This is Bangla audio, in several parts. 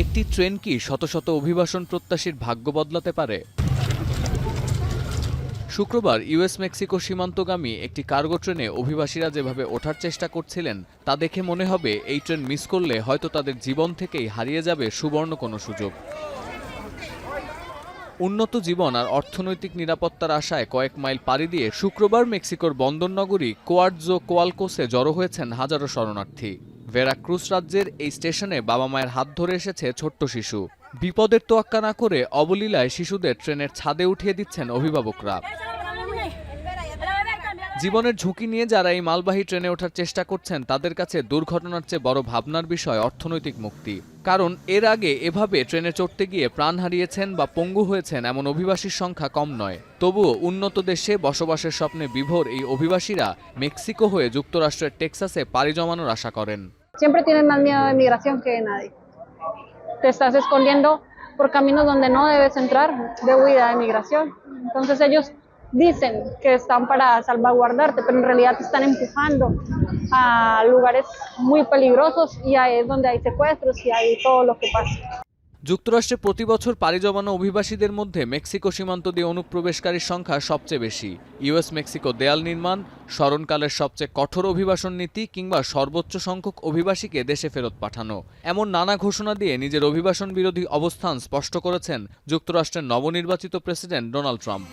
একটি ট্রেন কি শত শত অভিবাসন প্রত্যাশীর ভাগ্য বদলাতে পারে? শুক্রবার ইউএস মেক্সিকো সীমান্তগামী একটি কার্গো ট্রেনে অভিবাসীরা যেভাবে ওঠার চেষ্টা করছিলেন তা দেখে মনে হবে এই ট্রেন মিস করলে হয়তো তাদের জীবন থেকেই হারিয়ে যাবে সুবর্ণ কোনো সুযোগ। উন্নত জীবন আর অর্থনৈতিক নিরাপত্তার আশায় কয়েক মাইল পাড়ি দিয়ে শুক্রবার মেক্সিকোর বন্দরনগরী কোয়ার্টজো কোয়ালকোসে জড়ো হয়েছেন হাজারো শরণার্থী। ভেরাক্রুজ রাজ্যের এই স্টেশনে বাবা মায়ের হাত ধরে এসেছে ছোট্ট শিশু। বিপদের তোয়াক্কা না করে অবলীলায় শিশুদের ট্রেনের ছাদে উঠিয়ে দিচ্ছেন অভিভাবকরা। জীবনের ঝুঁকি নিয়ে যারা এই মালবাহী ট্রেনে ওঠার চেষ্টা করছেন তাদের কাছে দুর্ঘটনার চেয়ে বড় ভাবনার বিষয় অর্থনৈতিক মুক্তি। কারণ এর আগে এভাবে ট্রেনে চড়তে গিয়ে প্রাণ হারিয়েছেন বা পঙ্গু হয়েছেন এমন অভিবাসীর সংখ্যা কম নয়। তবুও উন্নত দেশে বসবাসের স্বপ্নে বিভোর এই অভিবাসীরা মেক্সিকো হয়ে যুক্তরাষ্ট্রের টেক্সাসে পাড়ি জমানোর আশা করেন। Siempre tienen más miedo de migración que de nadie. Te estás escondiendo por caminos donde no debes entrar de huida de migración. Entonces ellos dicen que están para salvaguardarte, pero en realidad te están empujando a lugares muy peligrosos y ahí es donde hay secuestros y hay todo lo que pasa. যুক্তরাষ্ট্রে প্রতি বছর পাড়ি জমানো অভিবাসীদের মধ্যে মেক্সিকো সীমান্ত দিয়ে অনুপ্রবেশকারীর সংখ্যা সবচেয়ে বেশি। ইউএস মেক্সিকো দেয়াল নির্মাণ, স্মরণকালের সবচেয়ে কঠোর অভিবাসন নীতি কিংবা সর্বোচ্চ সংখ্যক অভিবাসীকে দেশে ফেরত পাঠানো, এমন নানা ঘোষণা দিয়ে নিজের অভিবাসন বিরোধী অবস্থান স্পষ্ট করেছেন যুক্তরাষ্ট্রের নবনির্বাচিত প্রেসিডেন্ট ডোনাল্ড ট্রাম্প।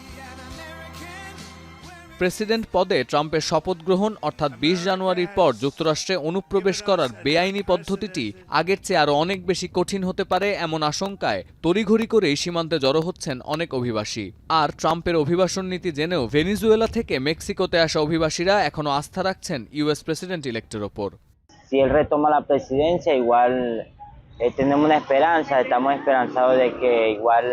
প্রেসিডেন্ট পদে ট্রাম্পের শপথ গ্রহণ অর্থাৎ ২০ জানুয়ারির পর যুক্তরাষ্ট্রে অনুপ্রবেশ করার বেআইনি পদ্ধতিটি আগের চেয়ে আরও অনেক বেশি কঠিন হতে পারে এমন আশঙ্কায় তড়িঘড়ি করেই সীমান্তে জড়ো হচ্ছেন অনেক অভিবাসী। আর ট্রাম্পের অভিবাসন নীতি জেনেও ভেনিজুয়েলা থেকে মেক্সিকোতে আসা অভিবাসীরা এখনও আস্থা রাখছেন ইউএস প্রেসিডেন্ট ইলেক্টের ওপর। Si él retoma la presidencia, igual tenemos una esperanza, estamos esperanzados de que igual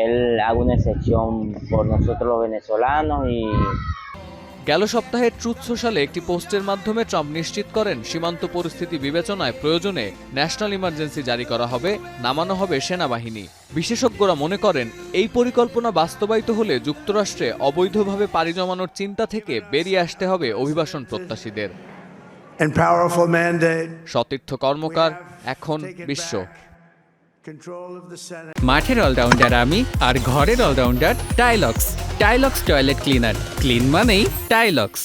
él haga una excepción por nosotros los venezolanos y গেল সপ্তাহে ট্রুথ সোশ্যালে একটি পোস্টের মাধ্যমে ট্রাম্প নিশ্চিত করেন সীমান্ত পরিস্থিতি বিবেচনায় প্রয়োজনে ন্যাশনাল ইমার্জেন্সি জারি করা হবে, নামানো হবে সেনাবাহিনী। বিশেষজ্ঞরা মনে করেন এই পরিকল্পনা বাস্তবায়িত হলে যুক্তরাষ্ট্রে অবৈধভাবে পাড়ি জমানোর চিন্তা থেকে বেরিয়ে আসতে হবে অভিবাসন প্রত্যাশীদের। সতীর্থ কর্মকার, এখন বিশ্ব। মাঠের অলরাউন্ডার আমি, আর ঘরের allrounder Tylox. Tylox toilet cleaner, clean মানেই টাইলক্স।